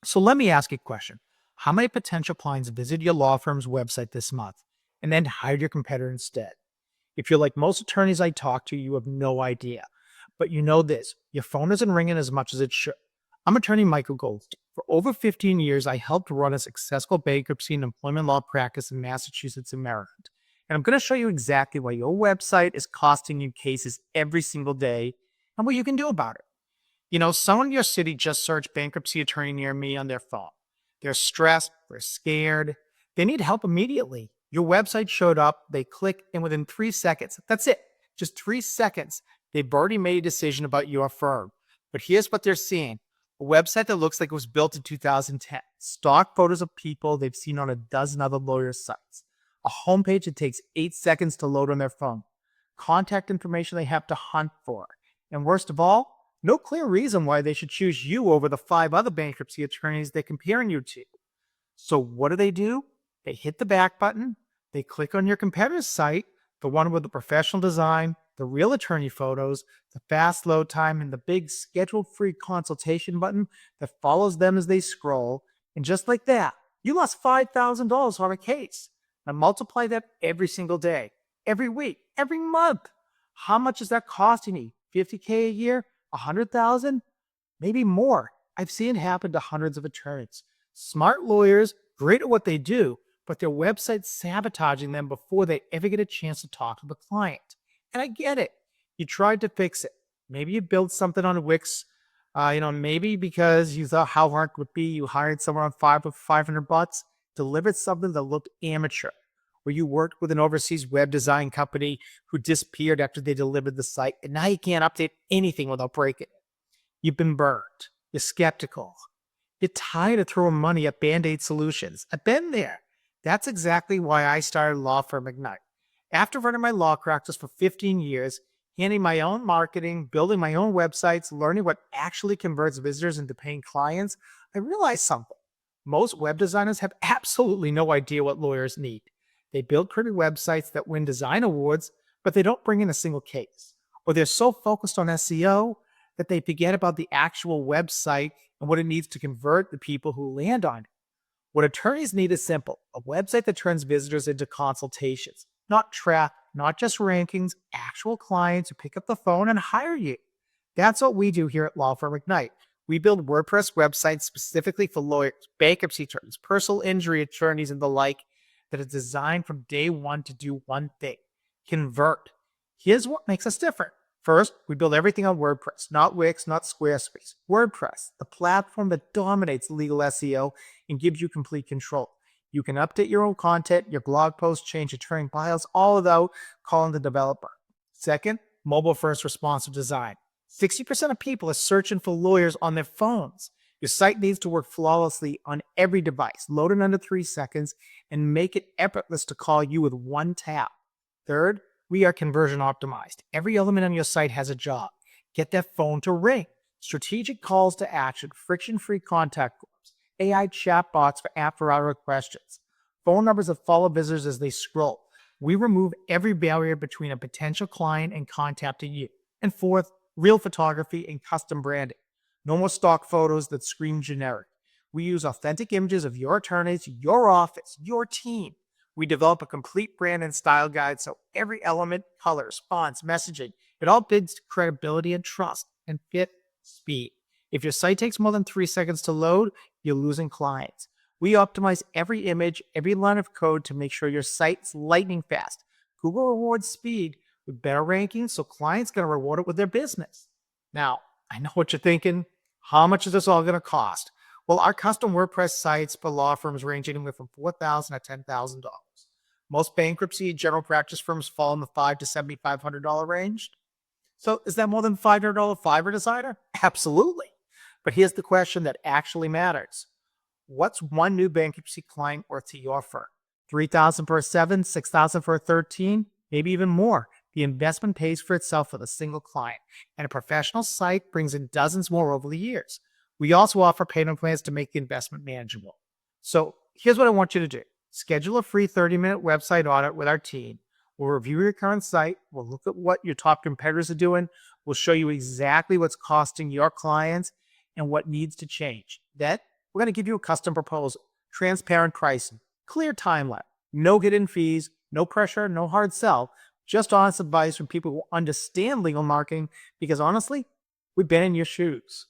So let me ask you a question. How many potential clients visit your law firm's website this month and then hired your competitor instead? If you're like most attorneys I talk to, you have no idea. But you know this, your phone isn't ringing as much as it should. I'm attorney Michael Goldstein. For over 15 years, I helped run a successful bankruptcy and employment law practice in Massachusetts and Maryland. And I'm going to show you exactly why your website is costing you cases every single day and what you can do about it. Someone in your city just searched bankruptcy attorney near me on their phone. They're stressed, they're scared, they need help immediately. Your website showed up, they click, and within 3 seconds, that's it, just 3 seconds, they've already made a decision about your firm. But here's what they're seeing: a website that looks like it was built in 2010, stock photos of people they've seen on a dozen other lawyers' sites, a homepage that takes 8 seconds to load on their phone, contact information they have to hunt for, and worst of all, no clear reason why they should choose you over the 5 other bankruptcy attorneys they're comparing you to. So what do? They hit the back button, they click on your competitor's site, the one with the professional design, the real attorney photos, the fast load time, and the big scheduled free consultation button that follows them as they scroll. And just like that, you lost $5,000 on a case. Now multiply that every single day, every week, every month. How much is that costing you? $50K a year? 100,000? Maybe more. I've seen it happen to hundreds of attorneys. Smart lawyers, great at what they do, but their website's sabotaging them before they ever get a chance to talk to the client. And I get it. You tried to fix it. Maybe you built something on Wix, maybe because you thought how hard it would be, you hired someone on $500, delivered something that looked amateur, or you worked with an overseas web design company who disappeared after they delivered the site, and now you can't update anything without breaking it. You've been burned. You're skeptical. You're tired of throwing money at Band-Aid solutions. I've been there. That's exactly why I started Law Firm Ignite. After running my law practice for 15 years, handling my own marketing, building my own websites, learning what actually converts visitors into paying clients, I realized something. Most web designers have absolutely no idea what lawyers need. They build pretty websites that win design awards, but they don't bring in a single case. Or they're so focused on SEO that they forget about the actual website and what it needs to convert the people who land on it. What attorneys need is simple: a website that turns visitors into consultations, not traffic, not just rankings, actual clients who pick up the phone and hire you. That's what we do here at Law Firm Ignite. We build WordPress websites specifically for lawyers, bankruptcy attorneys, personal injury attorneys, and the like, that is designed from day one to do one thing: convert. Here's what makes us different. First, we build everything on WordPress, not Wix, not Squarespace. WordPress, the platform that dominates legal SEO and gives you complete control. You can update your own content, your blog posts, change attorney bios, all without calling the developer. Second, mobile-first responsive design. 60% of people are searching for lawyers on their phones. Your site needs to work flawlessly on every device, load in under 3 seconds, and make it effortless to call you with one tap. Third, we are conversion optimized. Every element on your site has a job. Get that phone to ring. Strategic calls to action, friction-free contact forms, AI chatbots for after-hour questions, phone numbers that follow visitors as they scroll. We remove every barrier between a potential client and contacting you. And fourth, real photography and custom branding. No more stock photos that scream generic. We use authentic images of your attorneys, your office, your team. We develop a complete brand and style guide so every element, colors, fonts, messaging, it all builds credibility and trust, and fit, speed. If your site takes more than 3 seconds to load, you're losing clients. We optimize every image, every line of code to make sure your site's lightning fast. Google rewards speed with better rankings, so clients going to reward it with their business. Now, I know what you're thinking. How much is this all going to cost? Well, our custom WordPress sites for law firms range anywhere from $4,000 to $10,000. Most bankruptcy general practice firms fall in the $500 to $7,500 range. So is that more than $500 Fiverr designer? Absolutely. But here's the question that actually matters. What's one new bankruptcy client worth to your firm? $3,000 for a 7, $6,000 for a 13, maybe even more. The investment pays for itself with a single client, and a professional site brings in dozens more over the years. We also offer payment plans to make the investment manageable. So here's what I want you to do. Schedule a free 30-minute website audit with our team. We'll review your current site. We'll look at what your top competitors are doing. We'll show you exactly what's costing your clients and what needs to change. Then we're going to give you a custom proposal, transparent pricing, clear timeline, no hidden fees, no pressure, no hard sell, just honest advice from people who understand legal marketing because honestly, we've been in your shoes.